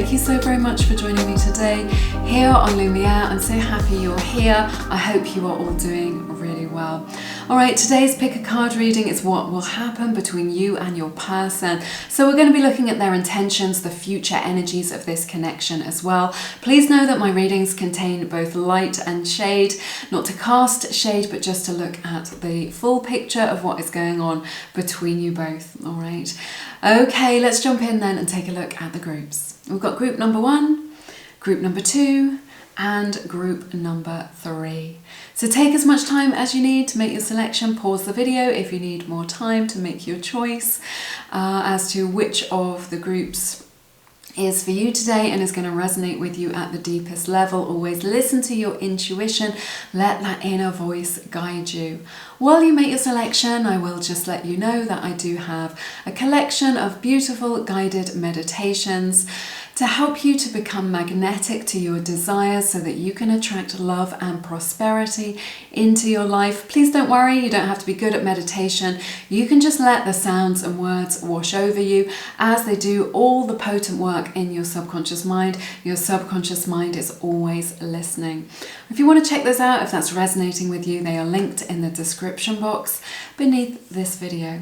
thank you so very much for joining me today here on Lumiere. I'm so happy you're here. I hope you are all doing really well. Alright, today's pick a card reading is what will happen between you and your person. So we're going to be looking at their intentions, the future energies of this connection as well. Please know that my readings contain both light and shade, not to cast shade, but just to look at the full picture of what is going on between you both. Alright, okay, let's jump in then and take a look at the groups. We've got group number 1, group number 2, and group number 3. So take as much time as you need to make your selection. Pause the video if you need more time to make your choice as to which of the groups is for you today and is going to resonate with you at the deepest level. Always listen to your intuition. Let that inner voice guide you. While you make your selection, I will just let you know that I do have a collection of beautiful guided meditations to help you to become magnetic to your desires so that you can attract love and prosperity into your life. Please don't worry, you don't have to be good at meditation. You can just let the sounds and words wash over you as they do all the potent work in your subconscious mind. Your subconscious mind is always listening. If you want to check those out, if that's resonating with you, they are linked in the description box beneath this video.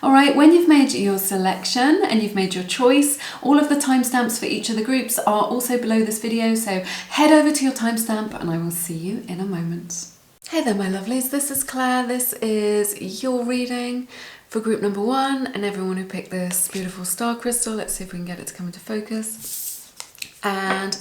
Alright, when you've made your selection and you've made your choice, all of the timestamps for each of the groups are also below this video, so head over to your timestamp and I will see you in a moment. Hey there my lovelies, this is Claire. This is your reading for group number 1 and everyone who picked this beautiful star crystal. Let's see if we can get it to come into focus. And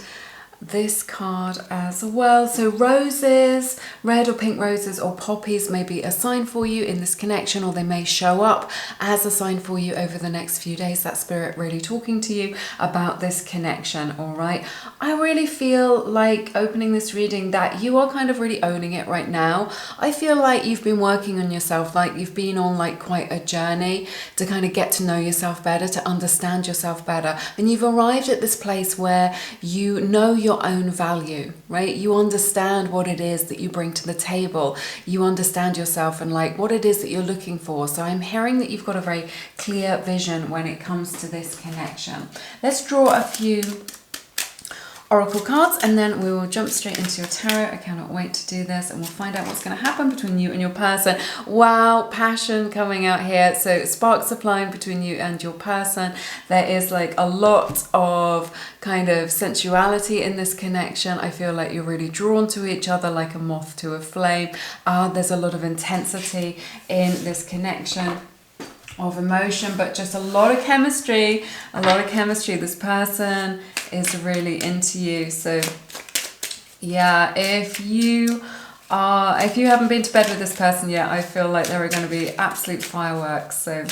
this card as well. So roses, red or pink roses or poppies may be a sign for you in this connection, or they may show up as a sign for you over the next few days. That spirit really talking to you about this connection. All right, I really feel like opening this reading that you are kind of really owning it right now. I feel like you've been working on yourself, like you've been on like quite a journey to kind of get to know yourself better, to understand yourself better, and you've arrived at this place where you know your own value, right? You understand what it is that you bring to the table. You understand yourself and like what it is that you're looking for. So I'm hearing that you've got a very clear vision when it comes to this connection. Let's draw a few oracle cards and then we will jump straight into your tarot. I cannot wait to do this and we'll find out what's going to happen between you and your person. Wow, passion coming out here. So sparks are flying between you and your person. There is like a lot of kind of sensuality in this connection. I feel like you're really drawn to each other like a moth to a flame. There's a lot of intensity in this connection of emotion, but just a lot of chemistry, This person is really into you. So yeah, if you haven't been to bed with this person yet, I feel like there are going to be absolute fireworks. So,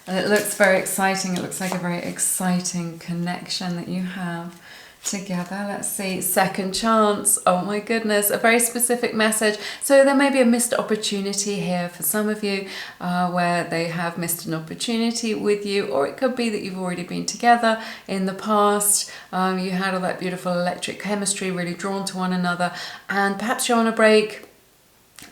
and it looks very exciting. It looks like a very exciting connection that you have together. Let's see, second chance. Oh my goodness, a very specific message. So there may be a missed opportunity here for some of you where they have missed an opportunity with you, or it could be that you've already been together in the past. You had all that beautiful electric chemistry, really drawn to one another, and perhaps you're on a break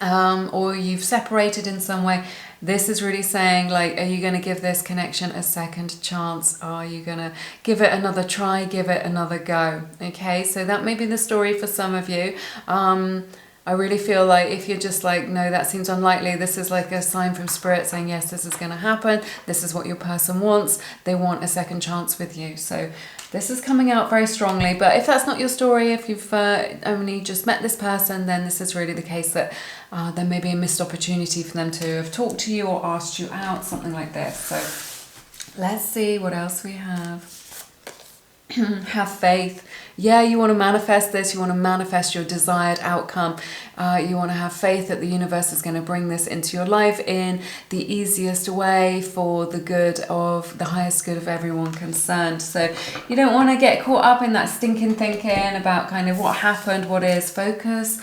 or you've separated in some way. This is really saying, like, are you going to give this connection a second chance? Are you going to give it another try, give it another go? Okay, so that may be the story for some of you. I really feel like if you're just like, no, that seems unlikely, this is like a sign from spirit saying, yes, this is going to happen. This is what your person wants. They want a second chance with you. So this is coming out very strongly. But if that's not your story, if you've only just met this person, then this is really the case that there may be a missed opportunity for them to have talked to you or asked you out, something like this. So let's see what else we have. Have faith. Yeah, you want to manifest this. You want to manifest your desired outcome. You want to have faith that the universe is going to bring this into your life in the easiest way for the good of the highest good of everyone concerned. So you don't want to get caught up in that stinking thinking about kind of what happened, what is. Focus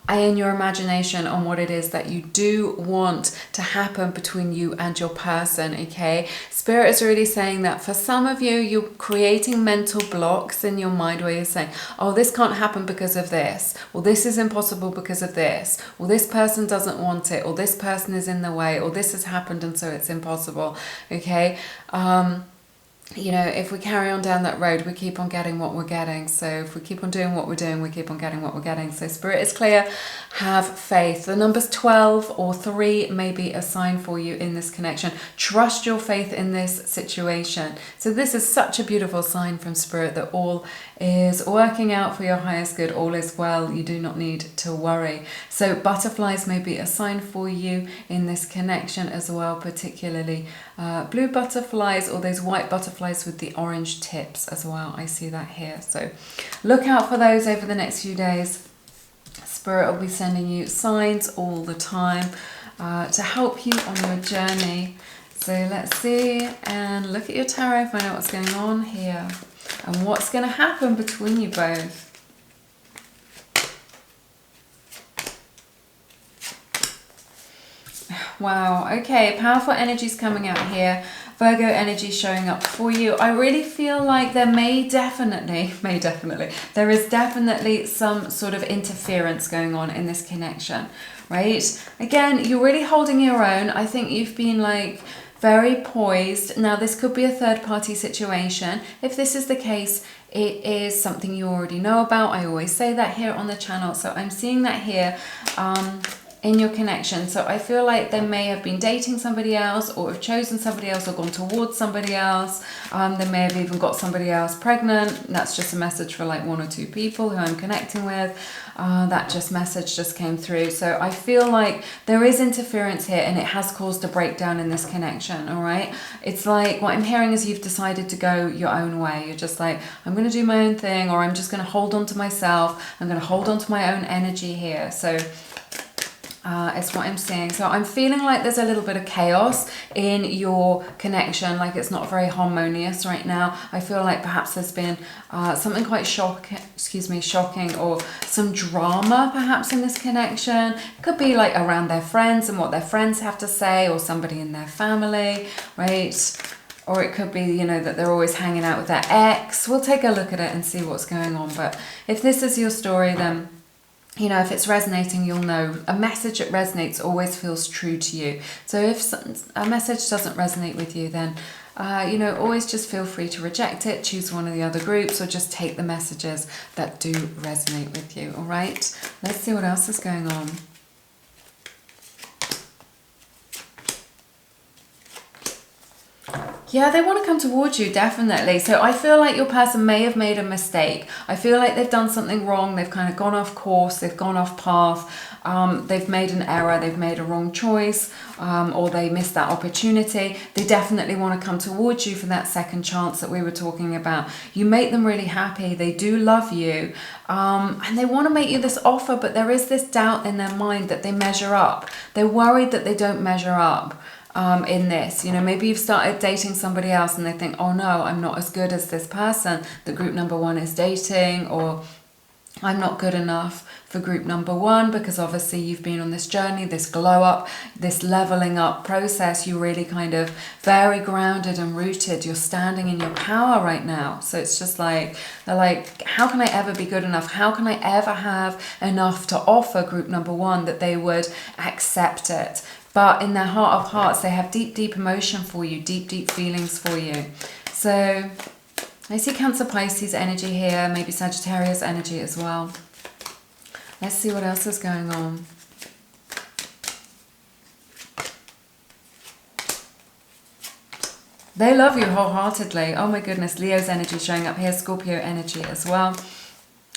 in your imagination on what it is that you do want to happen between you and your person, okay? Spirit is really saying that for some of you, you're creating mental blocks in your mind where you're saying, oh, this can't happen because of this, or this is impossible because of this, or this person doesn't want it, or this person is in the way, or this has happened and so it's impossible, okay? you know, if we carry on down that road, we keep on getting what we're getting. So if we keep on doing what we're doing, we keep on getting what we're getting. So Spirit is clear, have faith. The numbers 12 or 3 may be a sign for you in this connection. Trust your faith in this situation. So this is such a beautiful sign from Spirit that all is working out for your highest good, all is well, you do not need to worry. So butterflies may be a sign for you in this connection as well, particularly blue butterflies or those white butterflies with the orange tips as well. I see that here. So look out for those over the next few days. Spirit will be sending you signs all the time to help you on your journey. So let's see and look at your tarot, find out what's going on here and what's going to happen between you both. Wow, okay, powerful energies coming out here. Virgo energy showing up for you. I really feel like there there is definitely some sort of interference going on in this connection, right? Again, you're really holding your own. I think you've been like very poised. Now, this could be a third-party situation. If this is the case, it is something you already know about. I always say that here on the channel. So I'm seeing that here in your connection. So I feel like they may have been dating somebody else or have chosen somebody else or gone towards somebody else. They may have even got somebody else pregnant. That's just a message for like 1 or 2 people who I'm connecting with. That message just came through. So I feel like there is interference here and it has caused a breakdown in this connection, all right? It's like what I'm hearing is you've decided to go your own way. You're just like, I'm going to do my own thing, or I'm just going to hold on to myself. I'm going to hold on to my own energy here. So it's what I'm seeing. So I'm feeling like there's a little bit of chaos in your connection, like it's not very harmonious right now. I feel like perhaps there's been something quite shocking or some drama perhaps in this connection. It could be like around their friends and what their friends have to say, or somebody in their family, right? Or it could be, you know, that they're always hanging out with their ex. We'll take a look at it and see what's going on. But if this is your story, then you know, if it's resonating, you'll know a message that resonates always feels true to you. So if a message doesn't resonate with you, then, you know, always just feel free to reject it, choose one of the other groups, or just take the messages that do resonate with you, all right? Let's see what else is going on. Yeah, they want to come towards you, definitely. So I feel like your person may have made a mistake. I feel like they've done something wrong. They've kind of gone off course. They've gone off path. They've made an error. They've made a wrong choice, or they missed that opportunity. They definitely want to come towards you for that second chance that we were talking about. You make them really happy. They do love you, and they want to make you this offer, but there is this doubt in their mind that they measure up. They're worried that they don't measure up. In this, you know, maybe you've started dating somebody else and they think, oh no, I'm not as good as this person that group number 1 is dating, or I'm not good enough for group number 1, because obviously you've been on this journey, this glow up, this leveling up process. You're really kind of very grounded and rooted. You're standing in your power right now. So it's just like, they're like, how can I ever be good enough? How can I ever have enough to offer group number 1 that they would accept it? But in their heart of hearts, they have deep, deep emotion for you, deep, deep feelings for you. So I see Cancer, Pisces energy here, maybe Sagittarius energy as well. Let's see what else is going on. They love you wholeheartedly. Oh my goodness, Leo's energy showing up here, Scorpio energy as well.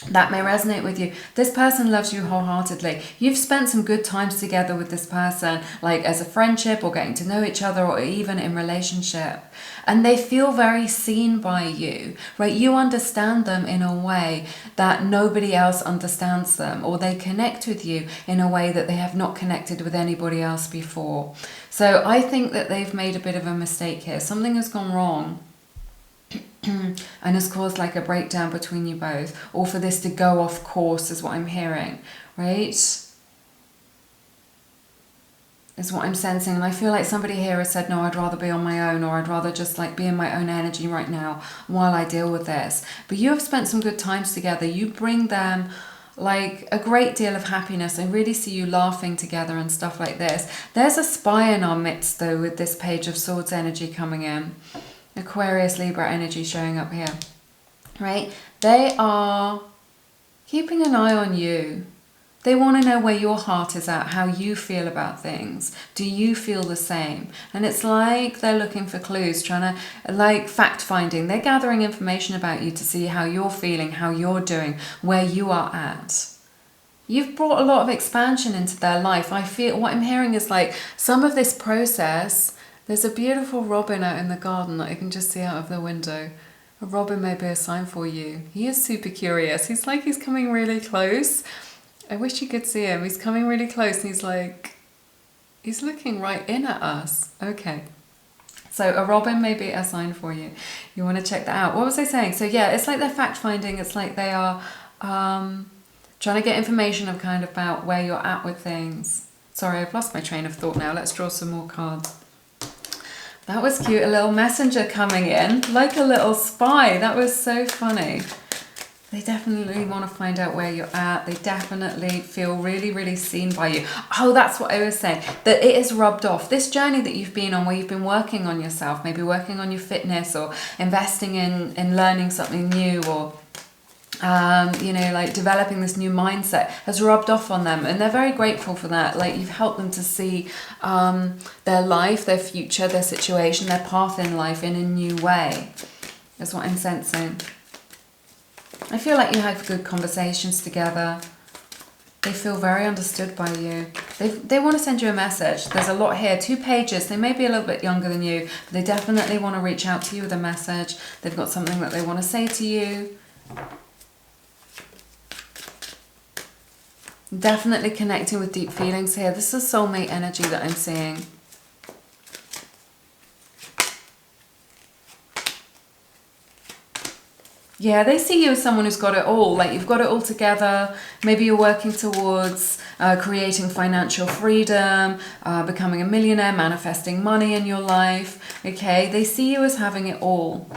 That may resonate with you. This person loves you wholeheartedly. You've spent some good times together with this person, like as a friendship or getting to know each other, or even in relationship. And they feel very seen by you, right? You understand them in a way that nobody else understands them, or they connect with you in a way that they have not connected with anybody else before. So I think that they've made a bit of a mistake here. Something has gone wrong. And has caused like a breakdown between you both, or for this to go off course is what I'm hearing, right? Is what I'm sensing. And I feel like somebody here has said, no, I'd rather be on my own, or I'd rather just like be in my own energy right now while I deal with this. But you have spent some good times together. You bring them like a great deal of happiness. I really see you laughing together and stuff like this. There's a spy in our midst though, with this Page of Swords energy coming in. Aquarius, Libra energy showing up here, right? They are keeping an eye on you. They want to know where your heart is at, how you feel about things. Do you feel the same? And it's like they're looking for clues, trying to, like fact finding. They're gathering information about you to see how you're feeling, how you're doing, where you are at. You've brought a lot of expansion into their life. I feel, what I'm hearing is like some of this process, there's a beautiful robin out in the garden that I can just see out of the window. A robin may be a sign for you. He is super curious. He's like, he's coming really close. I wish you could see him. He's coming really close and he's like, he's looking right in at us. Okay. So a robin may be a sign for you. You want to check that out. What was I saying? So yeah, it's like they're fact finding. It's like they are trying to get information of kind of about where you're at with things. Sorry, I've lost my train of thought now. Let's draw some more cards. That was cute. A little messenger coming in, like a little spy. That was so funny. They definitely want to find out where you're at. They definitely feel really, really seen by you. Oh, that's what I was saying. That it is rubbed off. This journey that you've been on, where you've been working on yourself, maybe working on your fitness or investing in learning something new, or you know, like developing this new mindset, has rubbed off on them, and they're very grateful for that. Like you've helped them to see their life, their future, their situation, their path in life in a new way. That's what I'm sensing. I feel like you have good conversations together. They feel very understood by you. They want to send you a message. There's a lot here, 2 pages. They may be a little bit younger than you, but they definitely want to reach out to you with a message. They've got something that they want to say to you. Definitely connecting with deep feelings here. This is soulmate energy that I'm seeing. Yeah, they see you as someone who's got it all, like you've got it all together. Maybe you're working towards creating financial freedom, becoming a millionaire, manifesting money in your life, okay? They see you as having it all,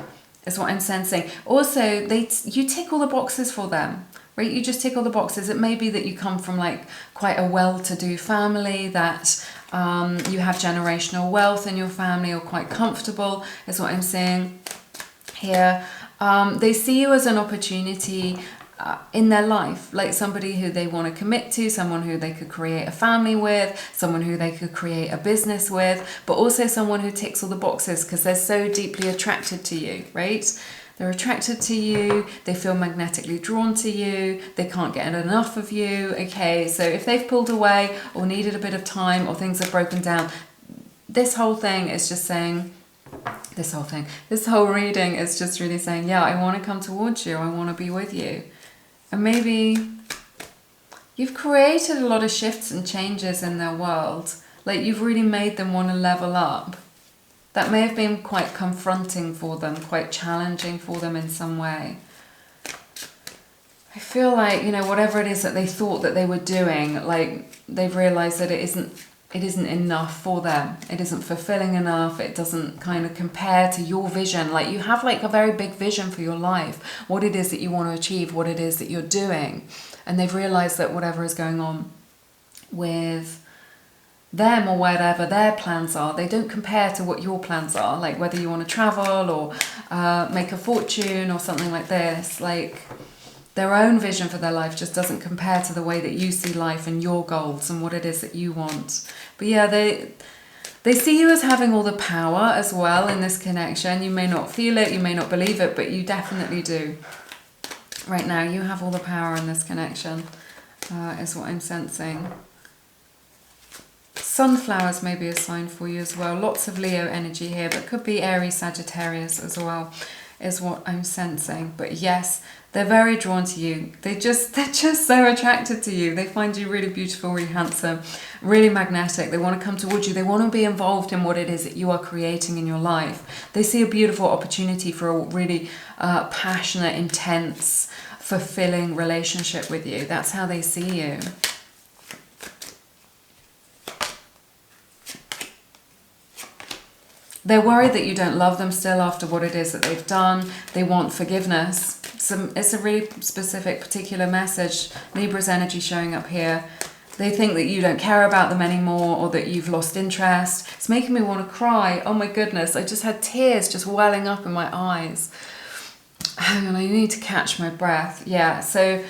is what I'm sensing. Also, you tick all the boxes for them, right? You just tick all the boxes. It may be that you come from like quite a well-to-do family, that you have generational wealth in your family, or quite comfortable, is what I'm seeing here. They see you as an opportunity in their life, like somebody who they want to commit to, someone who they could create a family with, someone who they could create a business with, but also someone who ticks all the boxes because they're so deeply attracted to you, right? They're attracted to you, they feel magnetically drawn to you, they can't get enough of you, okay? So if they've pulled away or needed a bit of time or things have broken down, this whole thing is just saying, this whole reading is just really saying, yeah, I want to come towards you, I want to be with you. And maybe you've created a lot of shifts and changes in their world, like you've really made them want to level up. That may have been quite confronting for them, quite challenging for them in some way. I feel like, you know, whatever it is that they thought that they were doing, like they've realized that it isn't enough for them. It isn't fulfilling enough. It doesn't kind of compare to your vision. Like you have like a very big vision for your life, what it is that you want to achieve, what it is that you're doing. And they've realized that whatever is going on with them or whatever their plans are, they don't compare to what your plans are. Like whether you want to travel or make a fortune or something like this, like their own vision for their life just doesn't compare to the way that you see life and your goals and what it is that you want. But yeah, they see you as having all the power as well in this connection. You may not feel it, you may not believe it, but you definitely do. Right now, you have all the power in this connection, is what I'm sensing. Sunflowers may be a sign for you as well. Lots of Leo energy here, but could be Aries, Sagittarius as well, is what I'm sensing. But yes, they're very drawn to you. They're just so attracted to you. They find you really beautiful, really handsome, really magnetic. They want to come towards you. They want to be involved in what it is that you are creating in your life. They see a beautiful opportunity for a really passionate, intense, fulfilling relationship with you. That's how they see you. They're worried that you don't love them still after what it is that they've done. They want forgiveness. It's a really specific, particular message. Libra's energy showing up here. They think that you don't care about them anymore, or that you've lost interest. It's making me want to cry. Oh my goodness, I just had tears just welling up in my eyes. Hang on, I need to catch my breath. Yeah, so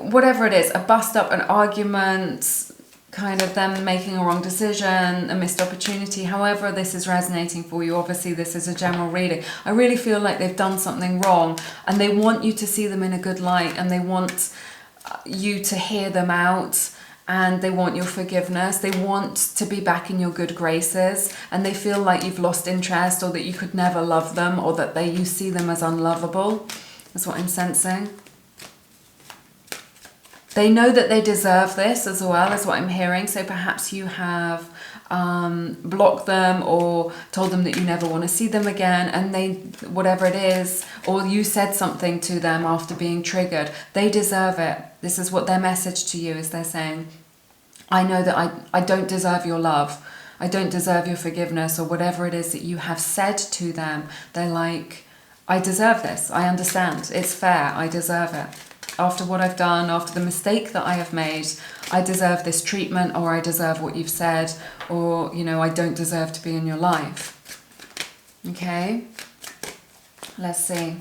whatever it is, a bust up, an argument, kind of them making a wrong decision, a missed opportunity, however this is resonating for you. Obviously this is a general reading. I really feel like they've done something wrong, and they want you to see them in a good light, and they want you to hear them out, and they want your forgiveness. They want to be back in your good graces, and they feel like you've lost interest, or that you could never love them, or that you see them as unlovable. That's what I'm sensing. They know that they deserve this as well, is what I'm hearing. So perhaps you have blocked them, or told them that you never want to see them again, and they, whatever it is, or you said something to them after being triggered. They deserve it. This is what their message to you is. They're saying, I know that I don't deserve your love. I don't deserve your forgiveness, or whatever it is that you have said to them. They're like, I deserve this. I understand. It's fair. I deserve it. After what I've done, after the mistake that I have made, I deserve this treatment, or I deserve what you've said, or, you know, I don't deserve to be in your life. Okay? Let's see.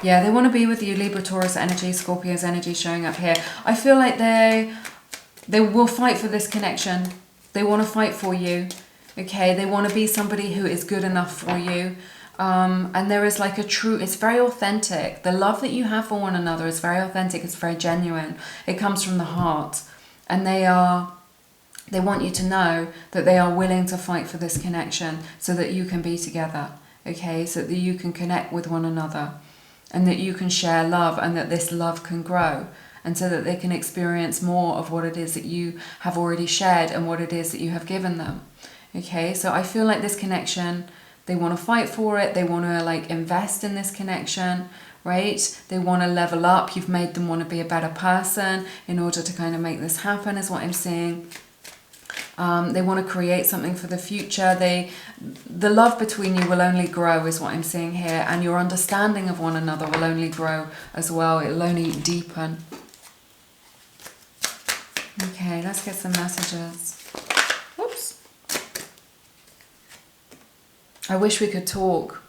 Yeah, they want to be with you. Libra, Taurus energy, Scorpio's energy showing up here. I feel like they will fight for this connection. They want to fight for you. Okay, they want to be somebody who is good enough for you. And there is like a true, it's very authentic. The love that you have for one another is very authentic. It's very genuine. It comes from the heart. And they want you to know that they are willing to fight for this connection, so that you can be together. Okay, so that you can connect with one another, and that you can share love, and that this love can grow. And so that they can experience more of what it is that you have already shared, and what it is that you have given them. Okay, so I feel like this connection, they want to fight for it. They want to like invest in this connection, right? They want to level up. You've made them want to be a better person in order to kind of make this happen, is what I'm seeing. They want to create something for the future. The love between you will only grow, is what I'm seeing here. And your understanding of one another will only grow as well. It will only deepen. Okay, let's get some messages. Whoops. I wish we could talk.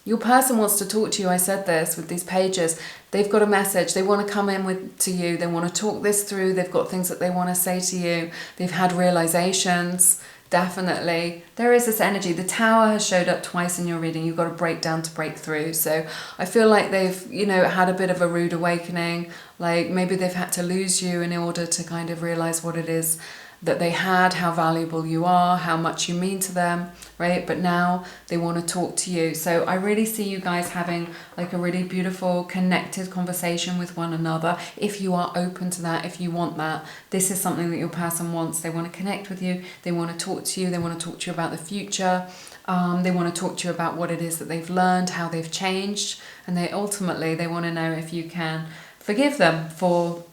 Your person wants to talk to you. I said this with these pages. They've got a message. They want to come in to you. They want to talk this through. They've got things that they want to say to you. They've had realizations. Definitely. There is this energy. The Tower has showed up twice in your reading. You've got to break down to break through. So I feel like they've, you know, had a bit of a rude awakening. Like maybe they've had to lose you in order to kind of realize what it is that they had, how valuable you are, how much you mean to them, right? But now they want to talk to you. So I really see you guys having like a really beautiful connected conversation with one another. If you are open to that, if you want that, this is something that your person wants. They want to connect with you. They want to talk to you. They want to talk to you about the future. They want to talk to you about what it is that they've learned, how they've changed. And they want to know if you can forgive them for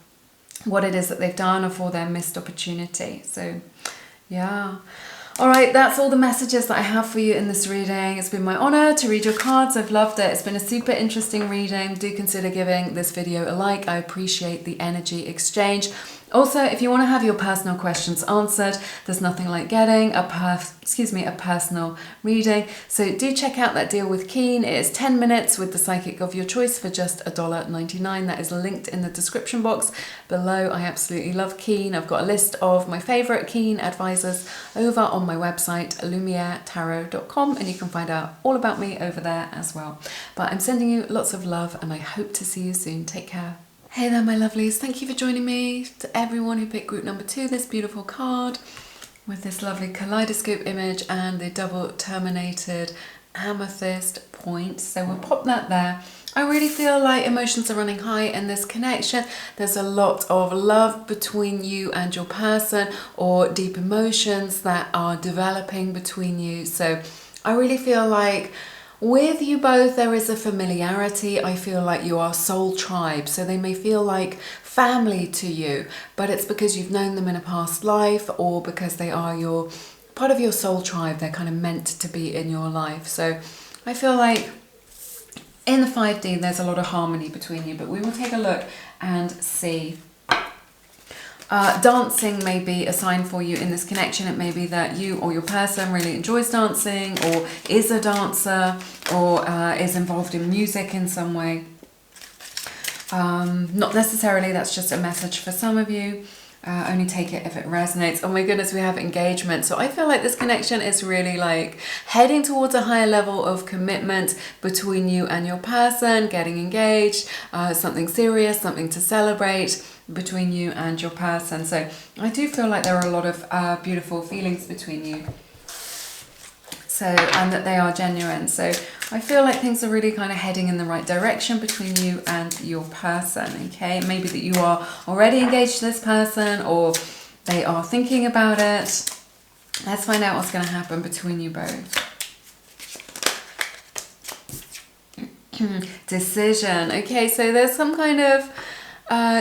what it is that they've done, or for their missed opportunity. So yeah, all right, that's all the messages that I have for you in this reading. It's been my honor to read your cards. I've loved it. It's been a super interesting reading. Do consider giving this video a like. I appreciate the energy exchange. Also, if you want to have your personal questions answered, there's nothing like getting a personal reading. So do check out that deal with Keen. It is 10 minutes with the psychic of your choice for just $1.99. That is linked in the description box below. I absolutely love Keen. I've got a list of my favorite Keen advisors over on my website, lumieretarot.com, and you can find out all about me over there as well. But I'm sending you lots of love, and I hope to see you soon. Take care. Hey there, my lovelies. Thank you for joining me. To everyone who picked group number 2, this beautiful card with this lovely kaleidoscope image and the double terminated amethyst point. So we'll pop that there. I really feel like emotions are running high in this connection. There's a lot of love between you and your person, or deep emotions that are developing between you. So I really feel like with you both, there is a familiarity. I feel like you are soul tribe, so they may feel like family to you, but it's because you've known them in a past life, or because they are part of your soul tribe. They're kind of meant to be in your life. So I feel like in the 5D there's a lot of harmony between you, but we will take a look and see. Dancing may be a sign for you in this connection. It may be that you or your person really enjoys dancing, or is a dancer, or is involved in music in some way. Not necessarily, that's just a message for some of you. Only take it if it resonates. Oh my goodness, we have engagement. So I feel like this connection is really like heading towards a higher level of commitment between you and your person, getting engaged, something serious, something to celebrate between you and your person. So I do feel like there are a lot of beautiful feelings between you. So, and that they are genuine. So I feel like things are really kind of heading in the right direction between you and your person, okay? Maybe that you are already engaged to this person, or they are thinking about it. Let's find out what's going to happen between you both. Decision. Okay, so there's some kind of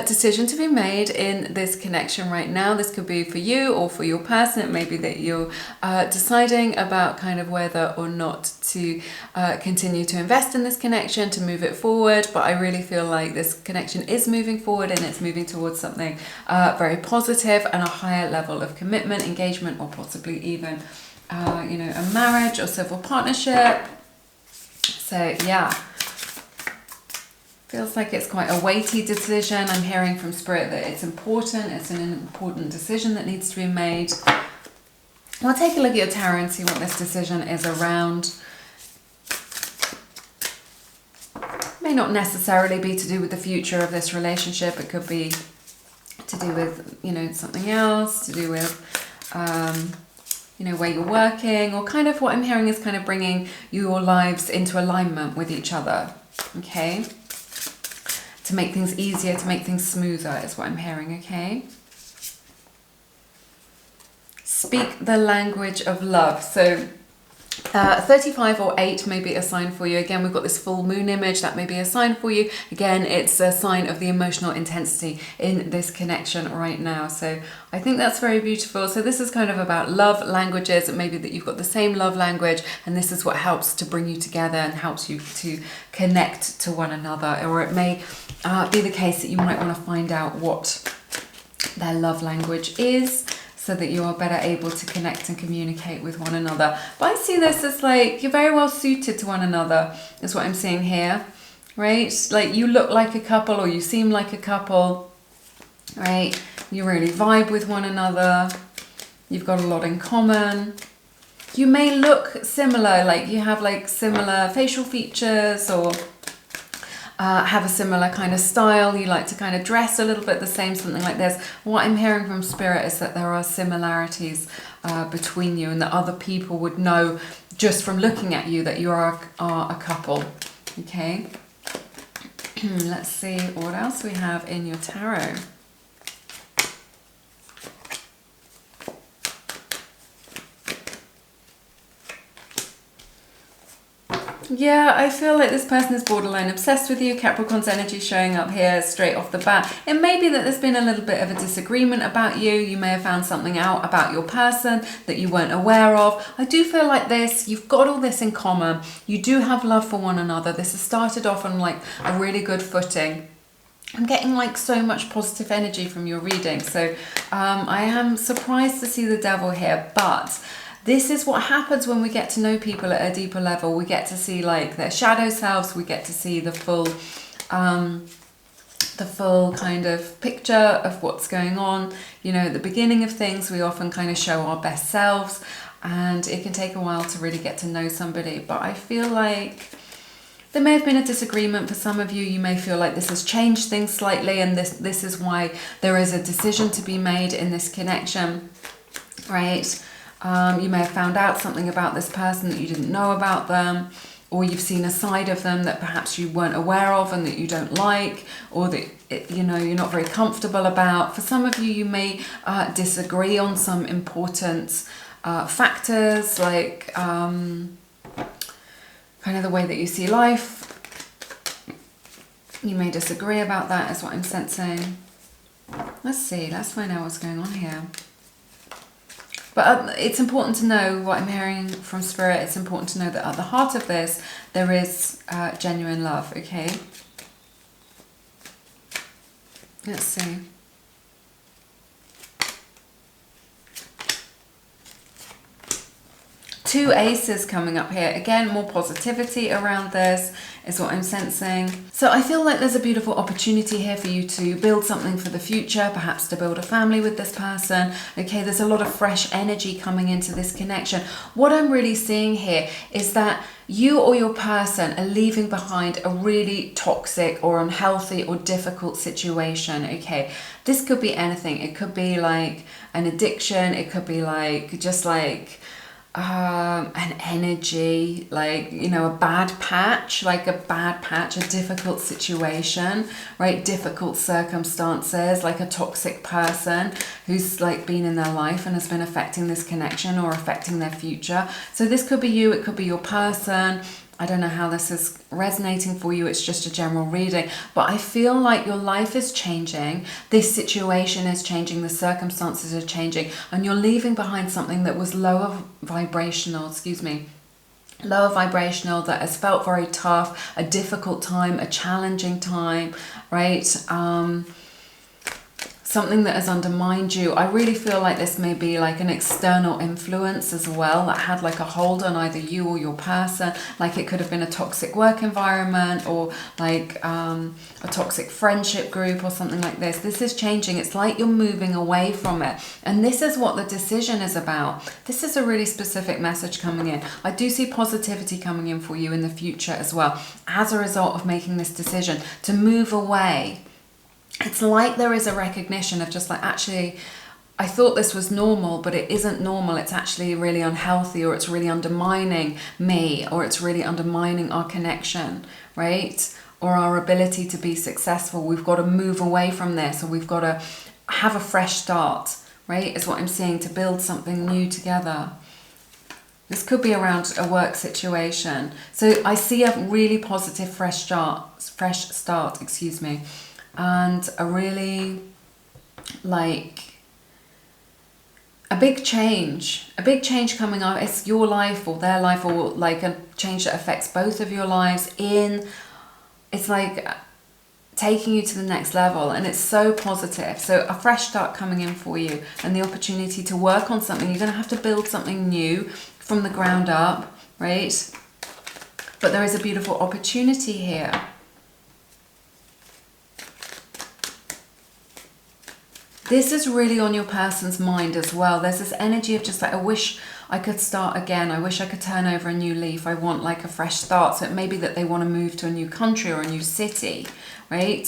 decision to be made in this connection right now. This could be for you or for your person. It may be that you're deciding about kind of whether or not to continue to invest in this connection, to move it forward. But I really feel like this connection is moving forward, and it's moving towards something very positive and a higher level of commitment, engagement, or possibly even you know, a marriage or civil partnership. So yeah, feels like it's quite a weighty decision. I'm hearing from Spirit that it's important. It's an important decision that needs to be made. We'll take a look at your tarot and see what this decision is around. May not necessarily be to do with the future of this relationship. It could be to do with, you know, something else, to do with, you know, where you're working, or kind of what I'm hearing is kind of bringing your lives into alignment with each other, okay? To make things easier, to make things smoother is what I'm hearing, okay? Speak the language of love. So 35 or 8 may be a sign for you. Again, we've got this full moon image. That may be a sign for you. Again, it's a sign of the emotional intensity in this connection right now. So I think that's very beautiful. So this is kind of about love languages. It may be that you've got the same love language, and this is what helps to bring you together and helps you to connect to one another. Or it may be the case that you might want to find out what their love language is, so that you are better able to connect and communicate with one another. But I see this as like, you're very well suited to one another, is what I'm seeing here, right? Like you look like a couple, or you seem like a couple, right? You really vibe with one another. You've got a lot in common. You may look similar, like you have like similar facial features, or have a similar kind of style. You like to kind of dress a little bit the same, something like this. What I'm hearing from Spirit is that there are similarities between you, and that other people would know just from looking at you that you are a couple, okay? Let's see what else we have in your tarot. Yeah, I feel like this person is borderline obsessed with you. Capricorn's energy showing up here straight off the bat. It may be that there's been a little bit of a disagreement about you. You may have found something out about your person that you weren't aware of. I do feel like this, you've got all this in common. You do have love for one another. This has started off on like a really good footing. I'm getting like so much positive energy from your reading. So I am surprised to see the Devil here, but this is what happens when we get to know people at a deeper level. We get to see like their shadow selves. We get to see the full kind of picture of what's going on. You know, at the beginning of things, we often kind of show our best selves, and it can take a while to really get to know somebody. But I feel like there may have been a disagreement for some of you. You may feel like this has changed things slightly, and this is why there is a decision to be made in this connection, right? You may have found out something about this person that you didn't know about them, or you've seen a side of them that perhaps you weren't aware of and that you don't like, or that you know, you're not very comfortable about. For some of you, you may disagree on some important factors, like kind of the way that you see life. You may disagree about that, is what I'm sensing. Let's see, let's find out what's going on here. But it's important to know what I'm hearing from Spirit. It's important to know that at the heart of this, there is genuine love, okay? Let's see. Two aces coming up here. Again, more positivity around this is what I'm sensing. So I feel like there's a beautiful opportunity here for you to build something for the future, perhaps to build a family with this person. Okay, there's a lot of fresh energy coming into this connection. What I'm really seeing here is that you or your person are leaving behind a really toxic or unhealthy or difficult situation, okay? This could be anything. It could be like an addiction. It could be like just like an energy, like, you know, a bad patch, a difficult situation, right? Difficult circumstances, like a toxic person who's like been in their life and has been affecting this connection or affecting their future. So this could be you, it could be your person. I don't know how this is resonating for you. It's just a general reading. But I feel like your life is changing. This situation is changing. The circumstances are changing. And you're leaving behind something that was lower vibrational, lower vibrational, that has felt very tough, a difficult time, a challenging time, right? Something that has undermined you. I really feel like this may be like an external influence as well that had like a hold on either you or your person. Like it could have been a toxic work environment or like a toxic friendship group or something like this. This is changing. It's like you're moving away from it. And this is what the decision is about. This is a really specific message coming in. I do see positivity coming in for you in the future as well as a result of making this decision to move away. It's like there is a recognition of just like, actually, I thought this was normal, but it isn't normal. It's actually really unhealthy, or it's really undermining me, or it's really undermining our connection, right? Or our ability to be successful. We've got to move away from this, or we've got to have a fresh start, right? Is what I'm seeing, to build something new together. This could be around a work situation. So I see a really positive fresh start, and a really like a big change coming up. It's your life or their life, or like a change that affects both of your lives. It's like taking you to the next level, and it's so positive. So a fresh start coming in for you, and the opportunity to work on something. You're going to have to build something new from the ground up, right? But there is a beautiful opportunity here. This is really on your person's mind as well. There's this energy of just like, I wish I could start again. I wish I could turn over a new leaf. I want like a fresh start. So it may be that they want to move to a new country or a new city, right?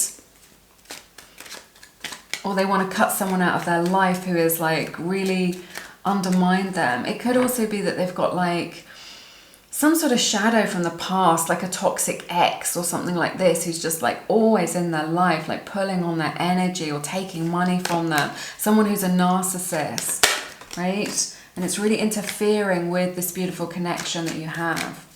Or they want to cut someone out of their life who is like really undermined them. It could also be that they've got like some sort of shadow from the past, like a toxic ex or something like this, who's just like always in their life, like pulling on their energy or taking money from them. Someone who's a narcissist, right? And it's really interfering with this beautiful connection that you have.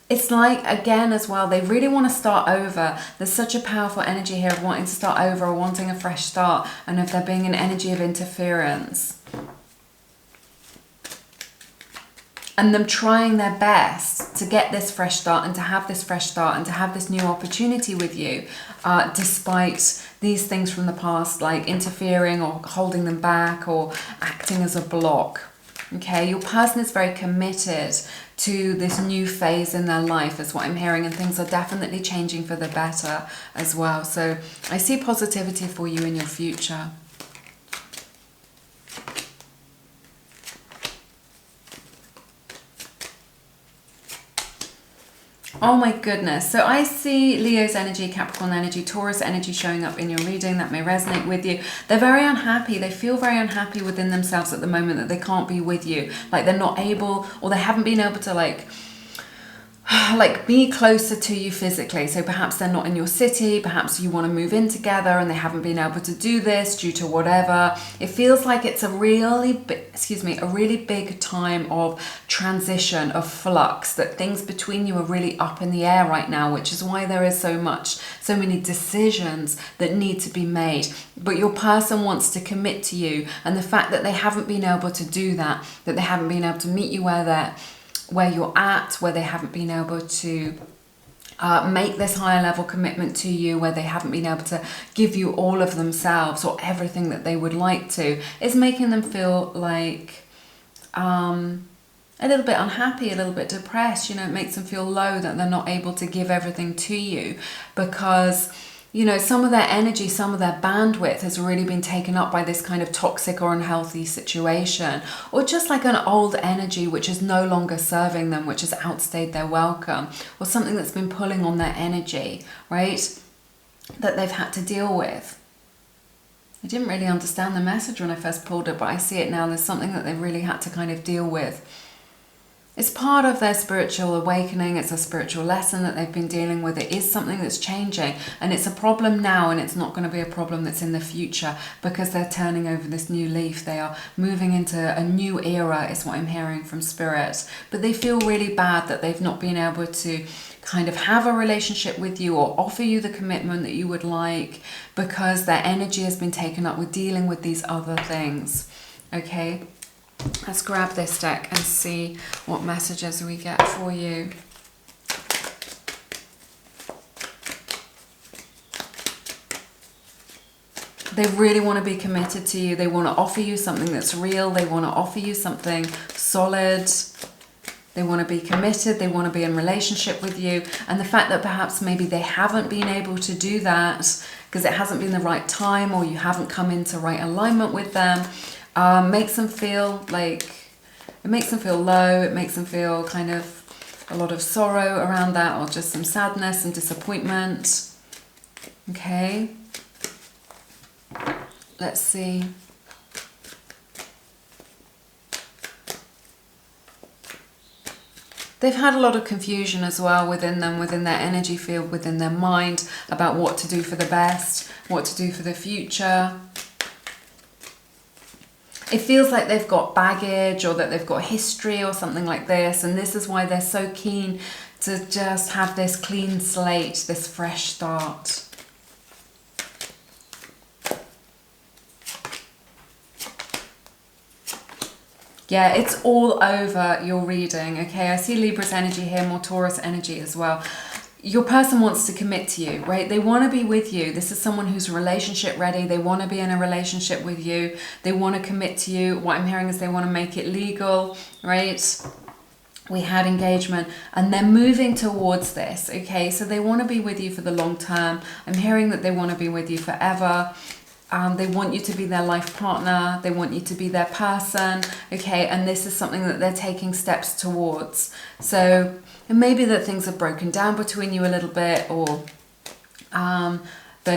It's like, again, as well, they really want to start over. There's such a powerful energy here of wanting to start over or wanting a fresh start, and of there being an energy of interference. And them trying their best to get this fresh start and to have this fresh start and to have this new opportunity with you, despite these things from the past, like interfering or holding them back or acting as a block. Okay, your person is very committed to this new phase in their life, is what I'm hearing, and things are definitely changing for the better as well. So I see positivity for you in your future. Oh my goodness. So I see Leo's energy, Capricorn energy, Taurus energy showing up in your reading. That may resonate with you. They're very unhappy. They feel very unhappy within themselves at the moment that they can't be with you. Like they're not able, or they haven't been able to like like be closer to you physically. So perhaps they're not in your city, perhaps you want to move in together and they haven't been able to do this due to whatever. It feels like it's a really big time of transition, of flux, that things between you are really up in the air right now, which is why there is so many decisions that need to be made. But your person wants to commit to you, and the fact that they haven't been able to do that, that they haven't been able to meet you where you're at, where they haven't been able to make this higher level commitment to you, where they haven't been able to give you all of themselves or everything that they would like to, is making them feel like a little bit unhappy, a little bit depressed. You know, it makes them feel low that they're not able to give everything to you, because you know, some of their energy, some of their bandwidth has really been taken up by this kind of toxic or unhealthy situation, or just like an old energy which is no longer serving them, which has outstayed their welcome, or something that's been pulling on their energy, right, that they've had to deal with. I didn't really understand the message when I first pulled it, but I see it now. There's something that they've really had to kind of deal with. It's part of their spiritual awakening. It's a spiritual lesson that they've been dealing with. It is something that's changing, and it's a problem now, and it's not going to be a problem that's in the future, because they're turning over this new leaf. They are moving into a new era, is what I'm hearing from Spirit. But they feel really bad that they've not been able to kind of have a relationship with you or offer you the commitment that you would like, because their energy has been taken up with dealing with these other things. Okay? Let's grab this deck and see what messages we get for you. They really want to be committed to you. They want to offer you something that's real. They want to offer you something solid. They want to be committed. They want to be in relationship with you. And the fact that perhaps maybe they haven't been able to do that because it hasn't been the right time, or you haven't come into right alignment with them, makes them feel like, it makes them feel low. It makes them feel kind of a lot of sorrow around that, or just some sadness and disappointment. Okay, let's see. They've had a lot of confusion as well within them, within their energy field, within their mind, about what to do for the best, what to do for the future. It feels like they've got baggage, or that they've got history or something like this, and this is why they're so keen to just have this clean slate, this fresh start. Yeah, it's all over your reading, okay? I see Libra's energy here, more Taurus energy as well. Your person wants to commit to you, right? They want to be with you. This is someone who's relationship ready. They want to be in a relationship with you. They want to commit to you. What I'm hearing is they want to make it legal, right? We had engagement, and they're moving towards this, okay? So they want to be with you for the long term. I'm hearing that they want to be with you forever. They want you to be their life partner. They want you to be their person, okay? And this is something that they're taking steps towards. So it may be that things have broken down between you a little bit, or that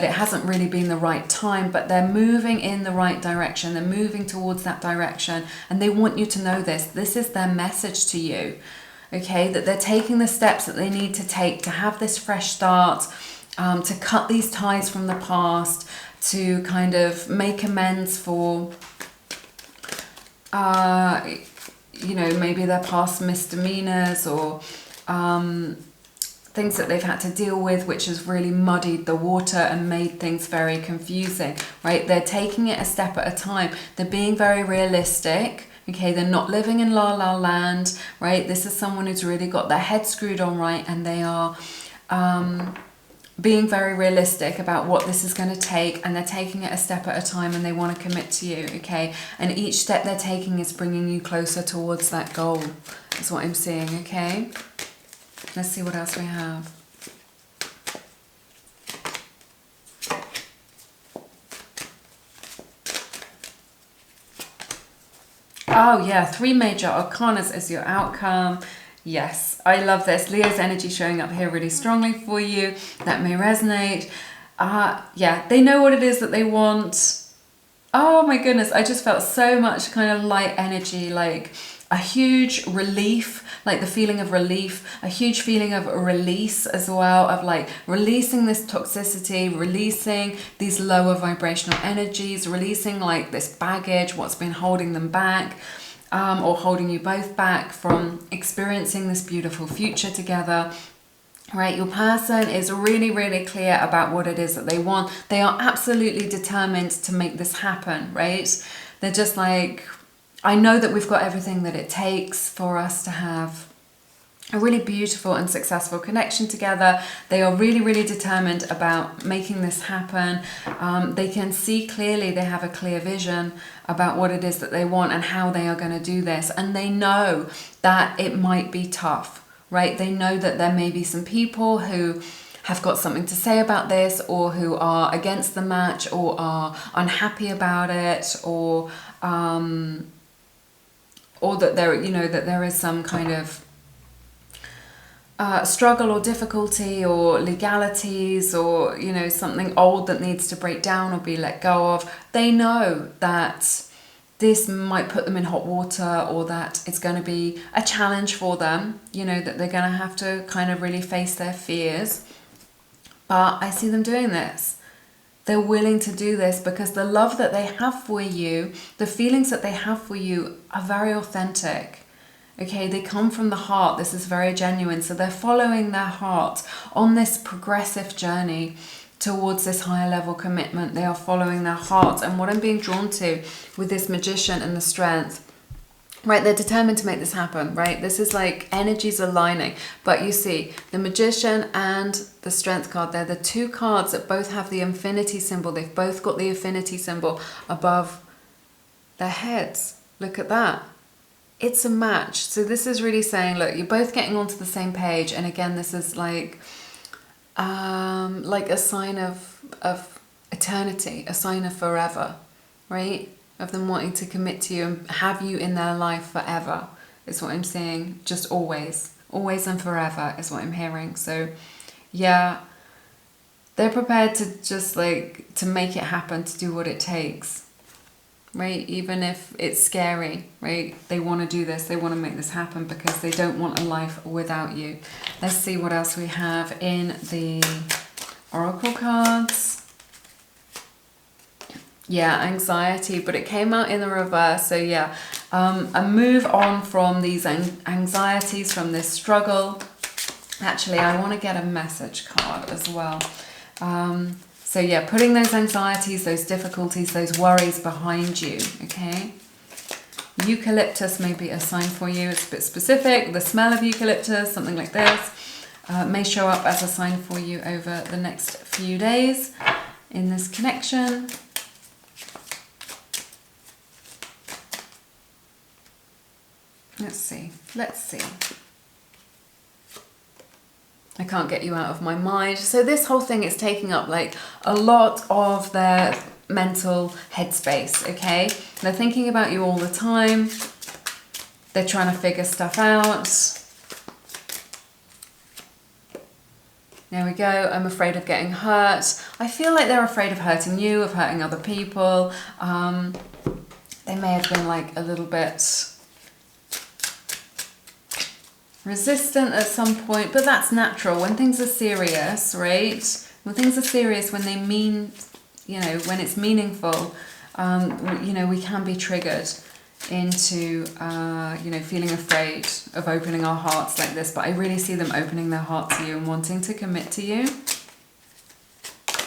it hasn't really been the right time, but they're moving in the right direction. They're moving towards that direction, and they want you to know this. This is their message to you, okay? That they're taking the steps that they need to take to have this fresh start, to cut these ties from the past, to kind of make amends for, you know, maybe their past misdemeanors, or things that they've had to deal with, which has really muddied the water and made things very confusing, right? They're taking it a step at a time. They're being very realistic, okay? They're not living in la la land, right? This is someone who's really got their head screwed on right, and they are being very realistic about what this is going to take, and they're taking it a step at a time, and they want to commit to you, okay? And each step they're taking is bringing you closer towards that goal, is what I'm seeing, okay? Let's see what else we have. Oh yeah, 3 major arcanas as your outcome. Yes, I love this. Leo's energy showing up here really strongly for you. That may resonate. Yeah, they know what it is that they want. Oh my goodness, I just felt so much kind of light energy, like a huge relief, like the feeling of relief, a huge feeling of release as well, of like releasing this toxicity, releasing these lower vibrational energies, releasing like this baggage, what's been holding them back, or holding you both back from experiencing this beautiful future together. Right, your person is really, really clear about what it is that they want. They are absolutely determined to make this happen, right? They're just like, I know that we've got everything that it takes for us to have a really beautiful and successful connection together. They are really, really determined about making this happen. They can see clearly, they have a clear vision about what it is that they want and how they are going to do this. And they know that it might be tough. Right? They know that there may be some people who have got something to say about this, or who are against the match, or are unhappy about it, or that there, you know, that there is some kind of struggle or difficulty or legalities, or, you know, something old that needs to break down or be let go of. They know that this might put them in hot water, or that it's going to be a challenge for them, you know, that they're going to have to kind of really face their fears. But I see them doing this. They're willing to do this because the love that they have for you, the feelings that they have for you are very authentic. Okay, they come from the heart. This is very genuine. So they're following their heart on this progressive journey towards this higher level commitment. They are following their heart. And what I'm being drawn to with this Magician and the Strength, right, they're determined to make this happen, right? This is like energies aligning. But you see, the Magician and the Strength card, they're the two cards that both have the infinity symbol. They've both got the infinity symbol above their heads. Look at that. It's a match. So this is really saying, look, you're both getting onto the same page. And again, this is like a sign of eternity, a sign of forever, right? Of them wanting to commit to you and have you in their life forever is what I'm seeing. Just always and forever is what I'm hearing. So yeah, they're prepared to just like to make it happen, to do what it takes, right? Even if it's scary, right? They want to do this, they want to make this happen because they don't want a life without you. Let's see what else we have in the oracle cards. Yeah, anxiety, but it came out in the reverse. So yeah, a move on from these anxieties, from this struggle. Actually, I want to get a message card as well. So yeah, putting those anxieties, those difficulties, those worries behind you, okay? Eucalyptus may be a sign for you. It's a bit specific. The smell of eucalyptus, something like this, may show up as a sign for you over the next few days in this connection. Let's see. I can't get you out of my mind. So this whole thing is taking up like a lot of their mental headspace, okay? They're thinking about you all the time. They're trying to figure stuff out. There we go. I'm afraid of getting hurt. I feel like they're afraid of hurting you, of hurting other people. They may have been like a little bit resistant at some point, but that's natural when things are serious, right? When things are serious, when they mean, you know, when it's meaningful, you know, we can be triggered into, you know, feeling afraid of opening our hearts like this. But I really see them opening their heart to you and wanting to commit to you.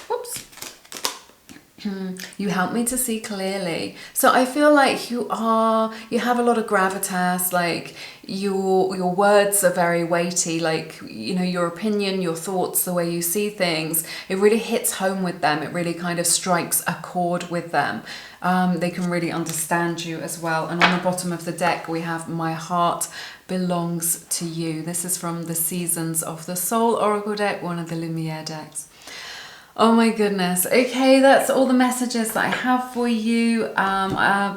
Whoops. You help me to see clearly. So I feel like you have a lot of gravitas, like your words are very weighty, like, you know, your opinion, your thoughts, the way you see things, it really hits home with them. It really kind of strikes a chord with them. They can really understand you as well. And on the bottom of the deck, we have My Heart Belongs to You. This is from the Seasons of the Soul Oracle deck, one of the Lumiere decks. Oh my goodness. Okay, that's all the messages that I have for you.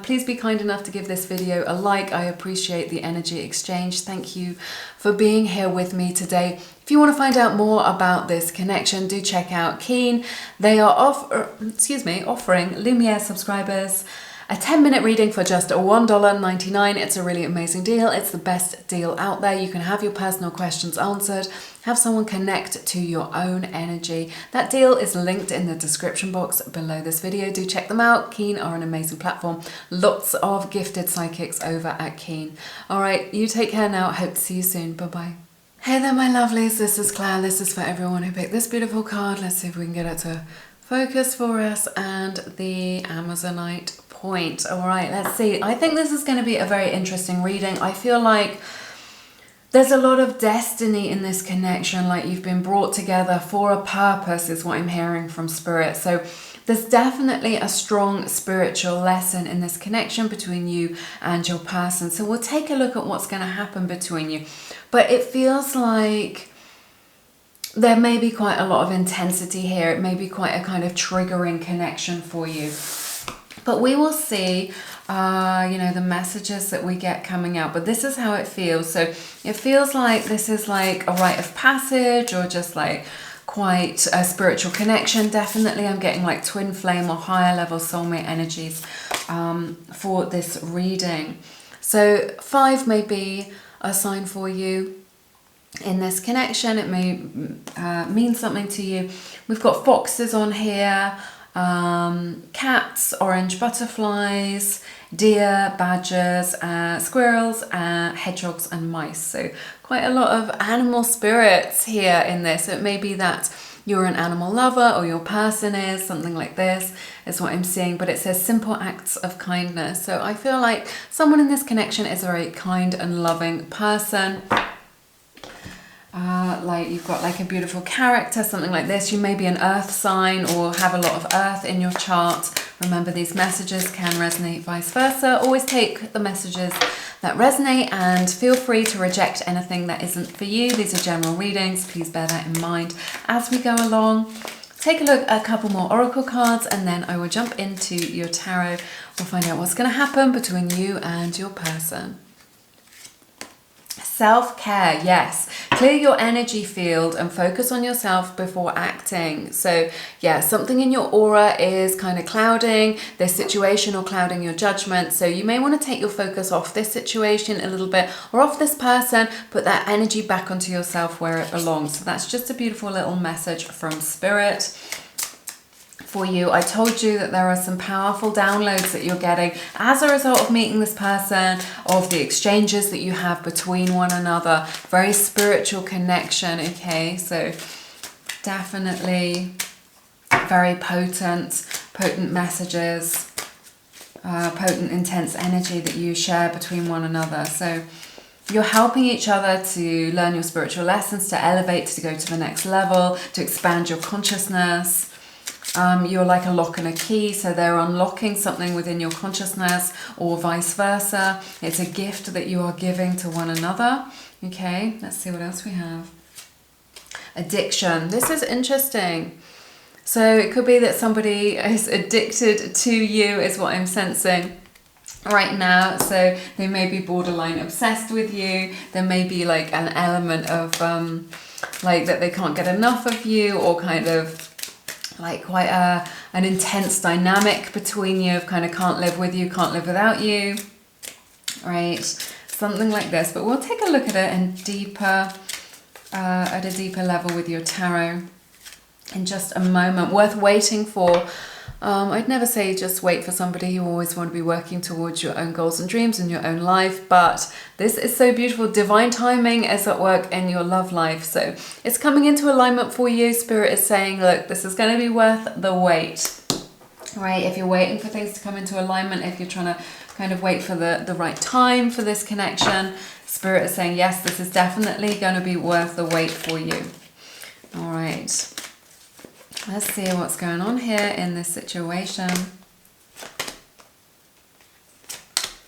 Please be kind enough to give this video a like. I appreciate the energy exchange. Thank you for being here with me today. If you want to find out more about this connection, do check out Keen. They are offering Lumiere subscribers a 10-minute reading for just $1.99. It's a really amazing deal. It's the best deal out there. You can have your personal questions answered, have someone connect to your own energy. That deal is linked in the description box below this video. Do check them out. Keen are an amazing platform. Lots of gifted psychics over at Keen. All right, you take care now. Hope to see you soon. Bye-bye. Hey there, my lovelies. This is Claire. This is for everyone who picked this beautiful card. Let's see if we can get it to focus for us. And the Amazonite point. All right, let's see. I think this is going to be a very interesting reading. I feel like there's a lot of destiny in this connection, like you've been brought together for a purpose is what I'm hearing from Spirit. So there's definitely a strong spiritual lesson in this connection between you and your person. So we'll take a look at what's going to happen between you. But it feels like there may be quite a lot of intensity here. It may be quite a kind of triggering connection for you. But we will see, the messages that we get coming out. But this is how it feels. So it feels like this is like a rite of passage or just like quite a spiritual connection. Definitely I'm getting like twin flame or higher level soulmate energies for this reading. So 5 may be a sign for you in this connection. It may mean something to you. We've got foxes on here. Cats, orange butterflies, deer, badgers, squirrels, hedgehogs and mice. So quite a lot of animal spirits here in this. So it may be that you're an animal lover or your person is, something like this is what I'm seeing. But it says simple acts of kindness. So I feel like someone in this connection is a very kind and loving person. Like you've got like a beautiful character, something like this. You may be an earth sign or have a lot of earth in your chart. Remember, these messages can resonate vice versa. Always take the messages that resonate and feel free to reject anything that isn't for you. These are general readings. Please bear that in mind as we go along. Take a look at a couple more oracle cards and then I will jump into your tarot. We'll find out what's going to happen between you and your person. Self-care, yes. Clear your energy field and focus on yourself before acting. So yeah, something in your aura is kind of clouding this situation or clouding your judgment. So you may want to take your focus off this situation a little bit or off this person, put that energy back onto yourself where it belongs. So that's just a beautiful little message from Spirit for you. I told you that there are some powerful downloads that you're getting as a result of meeting this person, of the exchanges that you have between one another. Very spiritual connection, okay? So definitely very potent messages, potent, intense energy that you share between one another. So you're helping each other to learn your spiritual lessons, to elevate, to go to the next level, to expand your consciousness. You're like a lock and a key, so they're unlocking something within your consciousness or vice versa. It's a gift that you are giving to one another. Okay, let's see what else we have. Addiction. This is interesting. So it could be that somebody is addicted to you is what I'm sensing right now. So they may be borderline obsessed with you. There may be like an element of like that they can't get enough of you, or kind of like quite an intense dynamic between you of kind of can't live with you, can't live without you, right? Something like this. But we'll take a look at it in at a deeper level with your tarot in just a moment. Worth waiting for. I'd never say just wait for somebody. You always want to be working towards your own goals and dreams in your own life, but this is so beautiful. Divine timing is at work in your love life. So it's coming into alignment for you. Spirit is saying, look, this is going to be worth the wait, right? If you're waiting for things to come into alignment, if you're trying to kind of wait for the right time for this connection, Spirit is saying, yes, this is definitely going to be worth the wait for you. All right. Let's see what's going on here in this situation.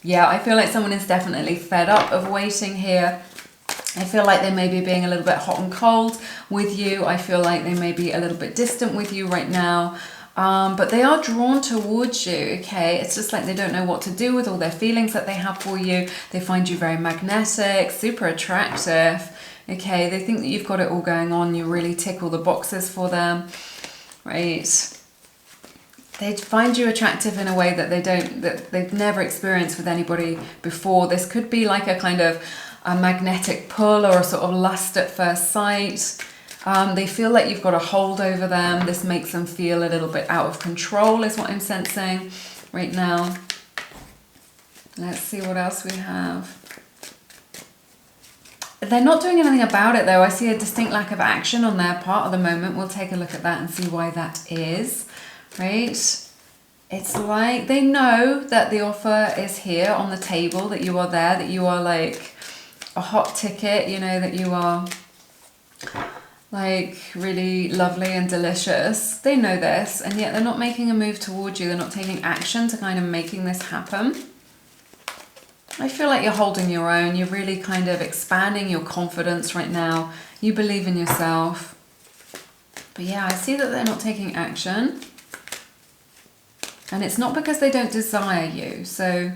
Yeah, I feel like someone is definitely fed up of waiting here. I feel like they may be being a little bit hot and cold with you. I feel like they may be a little bit distant with you right now. But they are drawn towards you, okay? It's just like they don't know what to do with all their feelings that they have for you. They find you very magnetic, super attractive, okay? They think that you've got it all going on. You really tick all the boxes for them, right? They find you attractive in a way that they've never experienced with anybody before. This could be like a kind of a magnetic pull or a sort of lust at first sight. They feel like you've got a hold over them. This makes them feel a little bit out of control is what I'm sensing right now. Let's see what else we have. They're not doing anything about it though. I see a distinct lack of action on their part at the moment. We'll take a look at that and see why that is. Right? It's like they know that the offer is here on the table, that you are there, that you are like a hot ticket, you know, that you are like really lovely and delicious. They know this, and yet they're not making a move towards you. They're not taking action to kind of making this happen. I feel like you're holding your own. You're really kind of expanding your confidence right now. You believe in yourself. But yeah, I see that they're not taking action. And it's not because they don't desire you, so,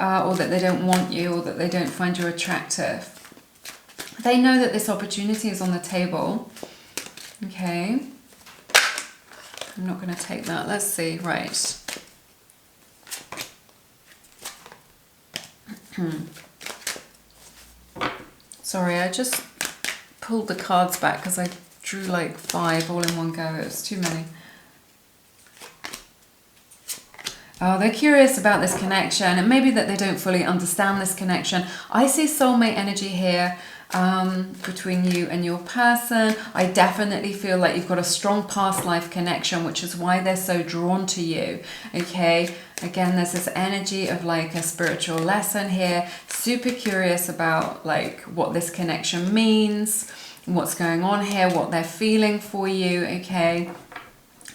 or that they don't want you, or that they don't find you attractive. They know that this opportunity is on the table. Okay. I'm not going to take that. Let's see. Right. Sorry, I just pulled the cards back because I drew like 5 all in one go. It was too many. Oh, they're curious about this connection, and maybe that they don't fully understand this connection. I see soulmate energy here between you and your person. I definitely feel like you've got a strong past life connection, which is why they're so drawn to you. Okay, again, there's this energy of like a spiritual lesson here. Super curious about like what this connection means, what's going on here, what they're feeling for you. Okay,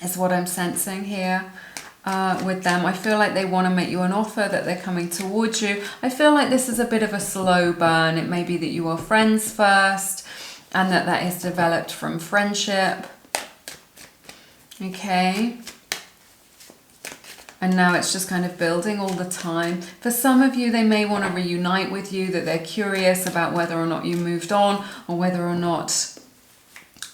is what I'm sensing here. With them. I feel like they want to make you an offer, that they're coming towards you. I feel like this is a bit of a slow burn. It may be that you are friends first and that is developed from friendship. Okay. And now it's just kind of building all the time. For some of you, they may want to reunite with you, that they're curious about whether or not you moved on, or whether or not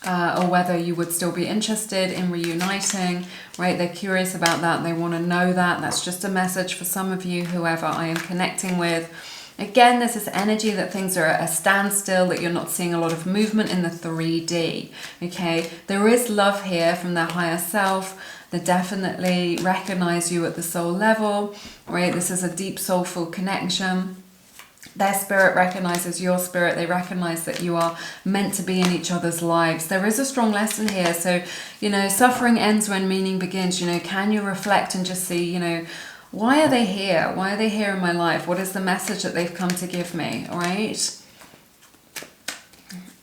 or whether you would still be interested in reuniting, right? They're curious about that. They want to know that. That's just a message for some of you, whoever I am connecting with. Again, there's this energy that things are at a standstill, that you're not seeing a lot of movement in the 3D, okay? There is love here from their higher self. They definitely recognize you at the soul level, right? This is a deep soulful connection. Their spirit recognizes your spirit. They recognize that you are meant to be in each other's lives. There is a strong lesson here. So, you know, suffering ends when meaning begins. You know, can you reflect and just see, you know, why are they here? Why are they here in my life? What is the message that they've come to give me? All right.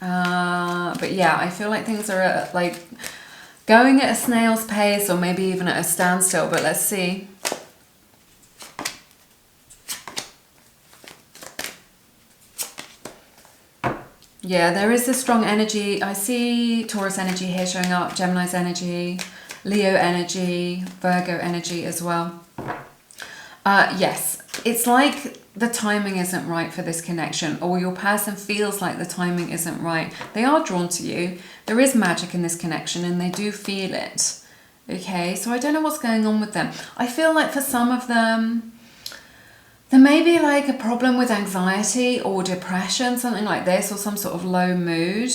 But yeah, I feel like things are at, like going at a snail's pace, or maybe even at a standstill. But let's see. Yeah, there is this strong energy. I see Taurus energy here showing up, Gemini's energy, Leo energy, Virgo energy as well. Yes, it's like the timing isn't right for this connection, or your person feels like the timing isn't right. They are drawn to you. There is magic in this connection and they do feel it. Okay, so I don't know what's going on with them. I feel like for some of them, there may be like a problem with anxiety or depression, something like this, or some sort of low mood.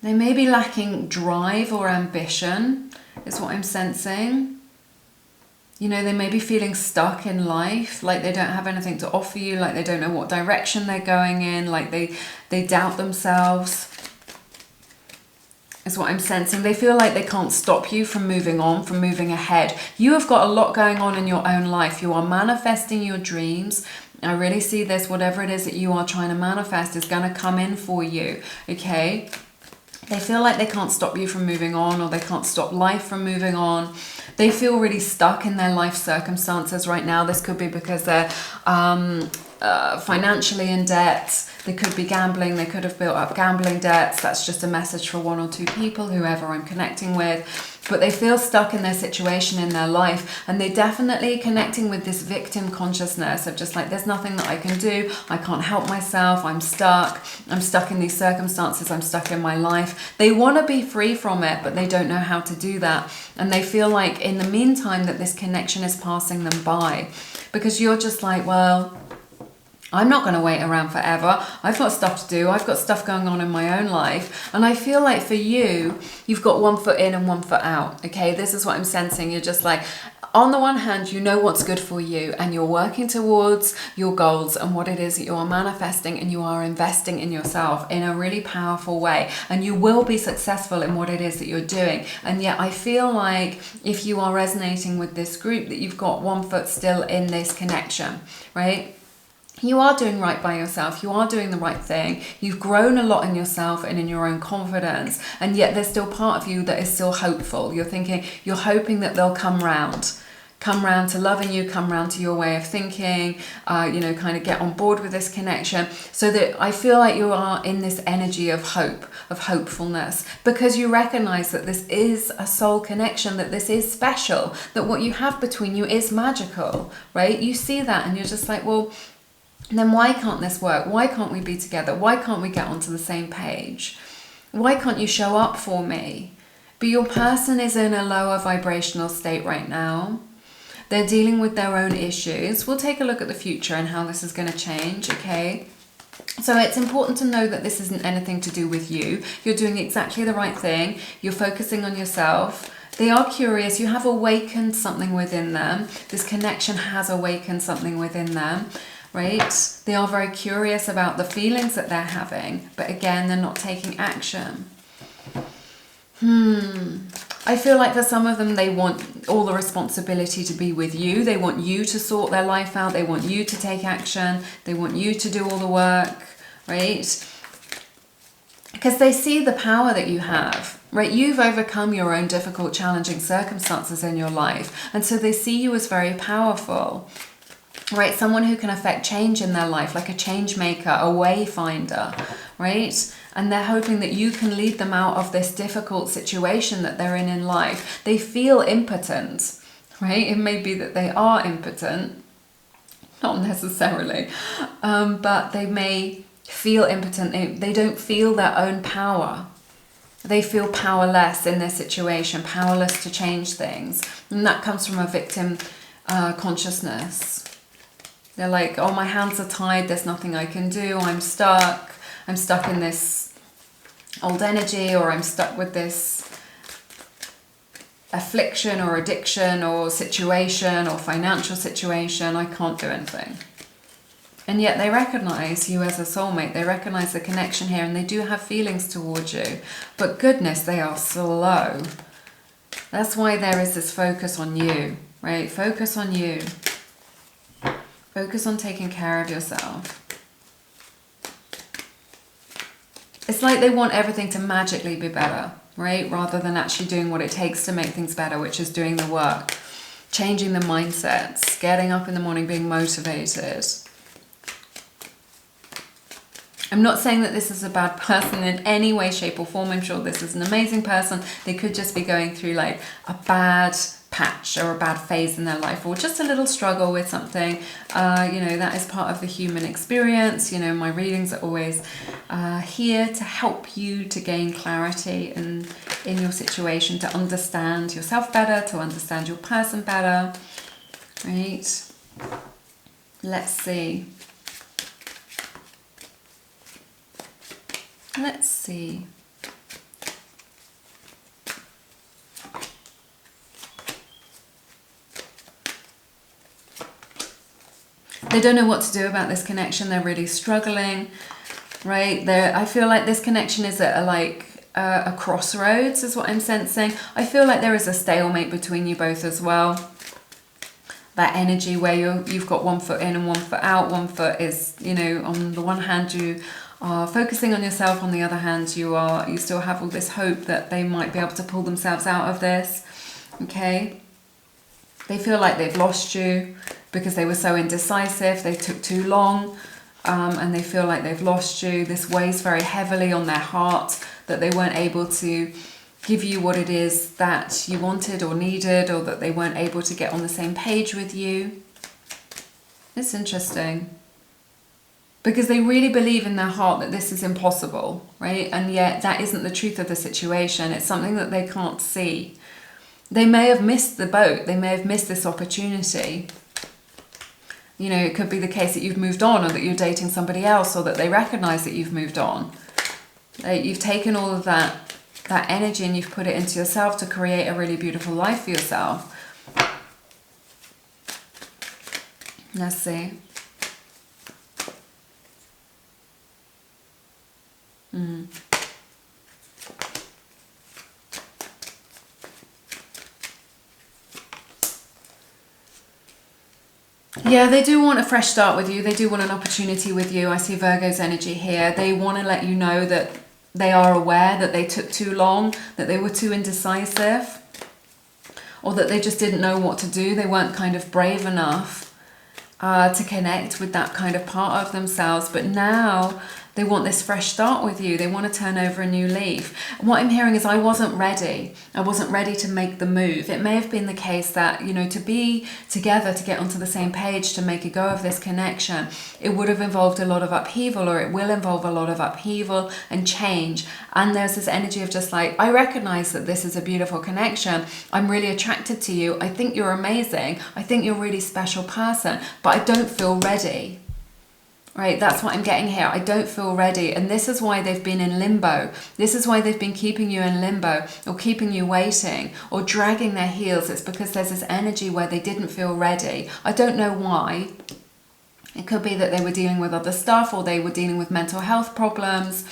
They may be lacking drive or ambition, is what I'm sensing. You know, they may be feeling stuck in life, like they don't have anything to offer you, like they don't know what direction they're going in, like they doubt themselves, is what I'm sensing. They feel like they can't stop you from moving on, from moving ahead. You have got a lot going on in your own life. You are manifesting your dreams. I really see this, whatever it is that you are trying to manifest is going to come in for you, okay? They feel like they can't stop you from moving on, or they can't stop life from moving on. They feel really stuck in their life circumstances right now. This could be because they're financially in debt. They could be gambling. They could have built up gambling debts. That's just a message for one or two people, whoever I'm connecting with. But they feel stuck in their situation in their life, and they're definitely connecting with this victim consciousness of just like, there's nothing that I can do. I can't help myself. I'm stuck. I'm stuck in these circumstances. I'm stuck in my life. They want to be free from it, but they don't know how to do that. And they feel like in the meantime that this connection is passing them by, because you're just like, well, I'm not going to wait around forever. I've got stuff to do. I've got stuff going on in my own life. And I feel like for you, you've got one foot in and one foot out. Okay, this is what I'm sensing. You're just like, on the one hand, you know what's good for you, and you're working towards your goals and what it is that you are manifesting, and you are investing in yourself in a really powerful way, and you will be successful in what it is that you're doing. And yet I feel like if you are resonating with this group, that you've got one foot still in this connection, right? You are doing right by yourself. You are doing the right thing. You've grown a lot in yourself and in your own confidence. And yet there's still part of you that is still hopeful. You're thinking, you're hoping that they'll come round to loving you, come round to your way of thinking, kind of get on board with this connection. So that I feel like you are in this energy of hope, of hopefulness, because you recognize that this is a soul connection, that this is special, that what you have between you is magical, right? You see that and you're just like, well, then why can't this work? Why can't we be together? Why can't we get onto the same page? Why can't you show up for me? But your person is in a lower vibrational state right now. They're dealing with their own issues. We'll take a look at the future and how this is going to change, okay? So it's important to know that this isn't anything to do with you. You're doing exactly the right thing. You're focusing on yourself. They are curious. You have awakened something within them. This connection has awakened something within them. Right? They are very curious about the feelings that they're having, but again, they're not taking action. I feel like for some of them, they want all the responsibility to be with you. They want you to sort their life out. They want you to take action. They want you to do all the work, right? Because they see the power that you have, right? You've overcome your own difficult, challenging circumstances in your life. And so they see you as very powerful. Right, someone who can affect change in their life, like a change maker, a wayfinder, right? And they're hoping that you can lead them out of this difficult situation that they're in life. They feel impotent, right? It may be that they are impotent, not necessarily, but they may feel impotent. They don't feel their own power. They feel powerless in their situation, powerless to change things. And that comes from a victim consciousness. They're like, oh, my hands are tied, there's nothing I can do, I'm stuck in this old energy, or I'm stuck with this affliction or addiction or situation or financial situation, I can't do anything. And yet they recognize you as a soulmate, they recognize the connection here, and they do have feelings towards you. But goodness, they are slow. That's why there is this focus on you, right? Focus on you. Focus on taking care of yourself. It's like they want everything to magically be better, right? Rather than actually doing what it takes to make things better, which is doing the work, changing the mindsets, getting up in the morning, being motivated. I'm not saying that this is a bad person in any way, shape or form. I'm sure this is an amazing person. They could just be going through like a bad patch or a bad phase in their life, or just a little struggle with something. That is part of the human experience. My readings are always here to help you to gain clarity in your situation, to understand yourself better, to understand your person better, right? Let's see. They don't know what to do about this connection. They're really struggling, right? I feel like this connection is at a crossroads, is what I'm sensing. I feel like there is a stalemate between you both as well. That energy where you've got one foot in and one foot out. One foot is, on the one hand you are focusing on yourself, on the other hand you still have all this hope that they might be able to pull themselves out of this. Okay? They feel like they've lost you. because they were so indecisive, they took too long, and they feel like they've lost you. This weighs very heavily on their heart, that they weren't able to give you what it is that you wanted or needed, or that they weren't able to get on the same page with you. It's interesting. Because they really believe in their heart that this is impossible, right? And yet that isn't the truth of the situation. It's something that they can't see. They may have missed the boat. They may have missed this opportunity. You know, it could be the case that you've moved on, or that you're dating somebody else, or that they recognize that you've moved on. You've taken all of that energy and you've put it into yourself to create a really beautiful life for yourself. Let's see. Yeah, they do want a fresh start with you. They do want an opportunity with you. I see Virgo's energy here. They want to let you know that they are aware that they took too long, that they were too indecisive, or that they just didn't know what to do. They weren't kind of brave enough to connect with that kind of part of themselves. But now they want this fresh start with you. They want to turn over a new leaf. And what I'm hearing is, I wasn't ready. I wasn't ready to make the move. It may have been the case that, you know, to be together, to get onto the same page, to make a go of this connection, it would have involved a lot of upheaval, or it will involve a lot of upheaval and change. And there's this energy of just like, I recognize that this is a beautiful connection. I'm really attracted to you. I think you're amazing. I think you're a really special person, but I don't feel ready. Right, that's what I'm getting here. I don't feel ready. And this is why they've been in limbo. This is why they've been keeping you in limbo, or keeping you waiting, or dragging their heels. It's because there's this energy where they didn't feel ready. I don't know why. It could be that they were dealing with other stuff, or they were dealing with mental health problems,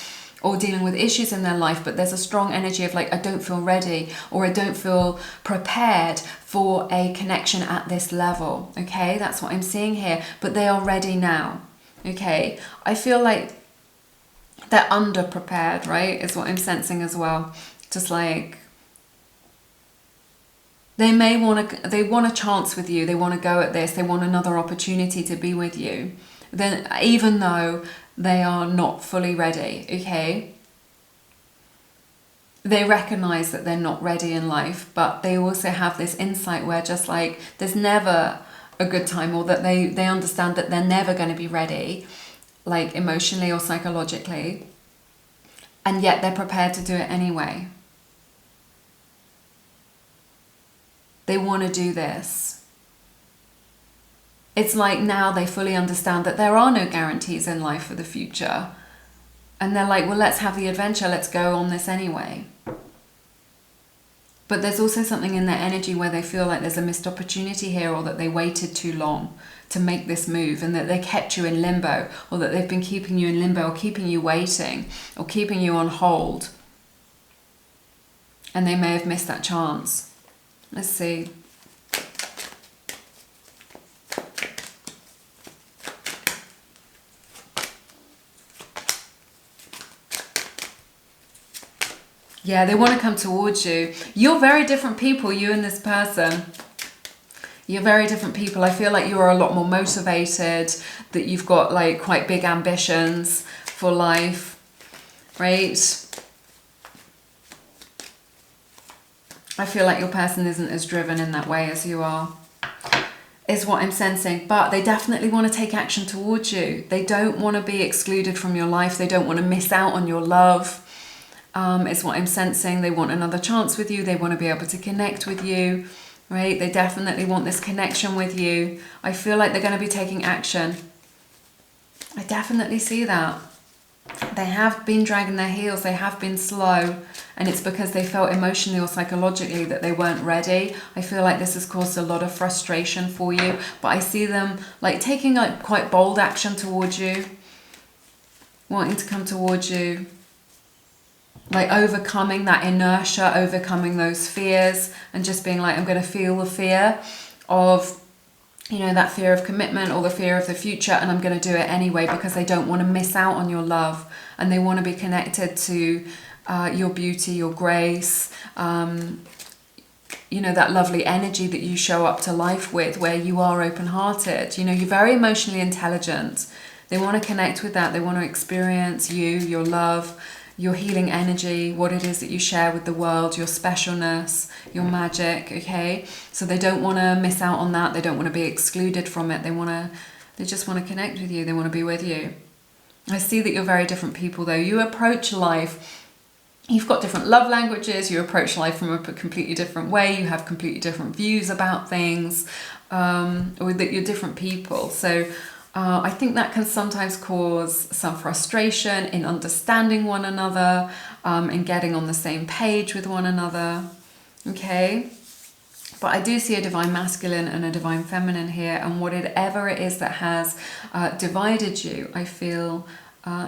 or dealing with issues in their life. But there's a strong energy of like, I don't feel ready, or I don't feel prepared for a connection at this level. Okay, that's what I'm seeing here. But they are ready now. Okay, I feel like they're underprepared, right? Is what I'm sensing as well. Just like they want a chance with you. They want to go at this. They want another opportunity to be with you. Then, even though they are not fully ready, okay? They recognize that they're not ready in life, but they also have this insight where just like there's never a good time, or that they understand that they're never going to be ready, like emotionally or psychologically, and yet they're prepared to do it anyway. They want to do this. It's like now they fully understand that there are no guarantees in life for the future, and they're like, well, let's have the adventure, let's go on this anyway. But there's also something in their energy where they feel like there's a missed opportunity here, or that they waited too long to make this move, and that they kept you in limbo, or that they've been keeping you in limbo, or keeping you waiting, or keeping you on hold. And they may have missed that chance. Let's see. Yeah, they want to come towards you. You're very different people, you and this person. You're very different people. I feel like you're a lot more motivated, that you've got like quite big ambitions for life, right? I feel like your person isn't as driven in that way as you are, is what I'm sensing. But they definitely want to take action towards you. They don't want to be excluded from your life. They don't want to miss out on your love. Is what I'm sensing. They want another chance with you. They want to be able to connect with you, right? They definitely want this connection with you. I feel like they're going to be taking action. I definitely see that. They have been dragging their heels. They have been slow, and it's because they felt emotionally or psychologically that they weren't ready. I feel like this has caused a lot of frustration for you, but I see them like taking like quite bold action towards you, wanting to come towards you. Like overcoming that inertia, overcoming those fears, and just being like, I'm going to feel the fear of, you know, that fear of commitment or the fear of the future, and I'm going to do it anyway, because they don't want to miss out on your love, and they want to be connected to your beauty, your grace, you know, that lovely energy that you show up to life with, where you are open-hearted. You know, you're very emotionally intelligent. They want to connect with that. They want to experience you, your love, your healing energy, what it is that you share with the world, your specialness, your magic, okay? So they don't want to miss out on that. They don't want to be excluded from it. They just want to connect with you. They want to be with you. I see that you're very different people though. You approach life, you've got different love languages, you approach life from a completely different way, you have completely different views about things, or that you're different people. So I think that can sometimes cause some frustration in understanding one another, and getting on the same page with one another, okay? But I do see a divine masculine and a divine feminine here, and whatever it is that has divided you, I feel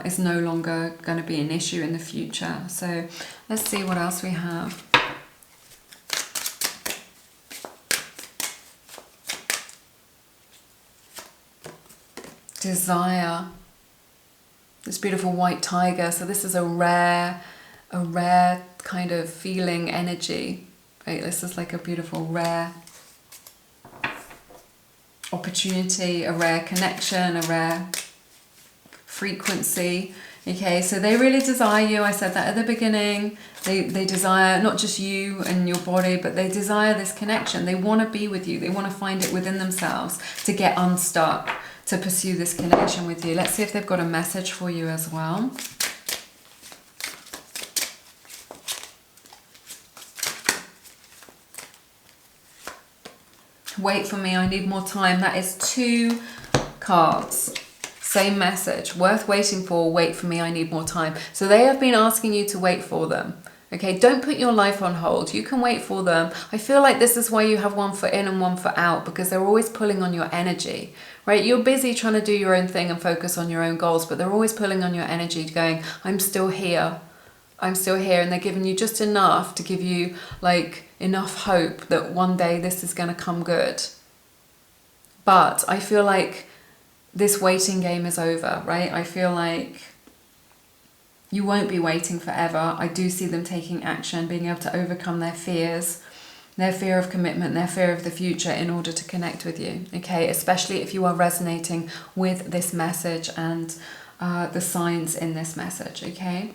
is no longer going to be an issue in the future. So let's see what else we have. Desire. This beautiful white tiger. So this is a rare kind of feeling energy. Right, this is like a beautiful, rare opportunity, a rare connection, a rare frequency. Okay, so they really desire you. I said that at the beginning. They desire not just you and your body, but they desire this connection. They want to be with you. They want to find it within themselves to get unstuck, to pursue this connection with you. Let's see if they've got a message for you as well. Wait for me, I need more time. That is 2 cards. Same message. Worth waiting for. Wait for me, I need more time. So they have been asking you to wait for them. Okay, don't put your life on hold. You can wait for them. I feel like this is why you have one foot in and one foot out, because they're always pulling on your energy, right? You're busy trying to do your own thing and focus on your own goals, but they're always pulling on your energy, going, I'm still here. I'm still here. And they're giving you just enough to give you like enough hope that one day this is going to come good. But I feel like this waiting game is over, right? I feel like you won't be waiting forever. I do see them taking action, being able to overcome their fears, their fear of commitment, their fear of the future in order to connect with you, okay? Especially if you are resonating with this message and the signs in this message, okay?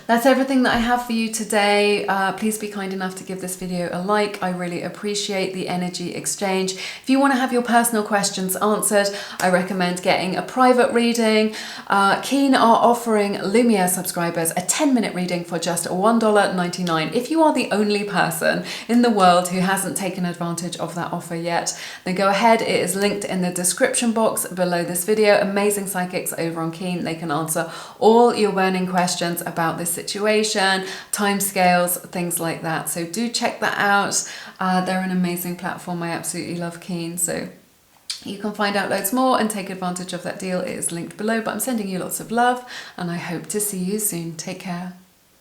That's everything that I have for you today. Please be kind enough to give this video a like. I really appreciate the energy exchange. If you want to have your personal questions answered, I recommend getting a private reading. Keen are offering Lumiere subscribers a 10-minute reading for just $1.99. If you are the only person in the world who hasn't taken advantage of that offer yet, then go ahead. It is linked in the description box below this video. Amazing psychics over on Keen. They can answer all your burning questions about this situation, timescales, things like that. So do check that out. They're an amazing platform. I absolutely love Keen. So you can find out loads more and take advantage of that deal. It is linked below, but I'm sending you lots of love and I hope to see you soon. Take care.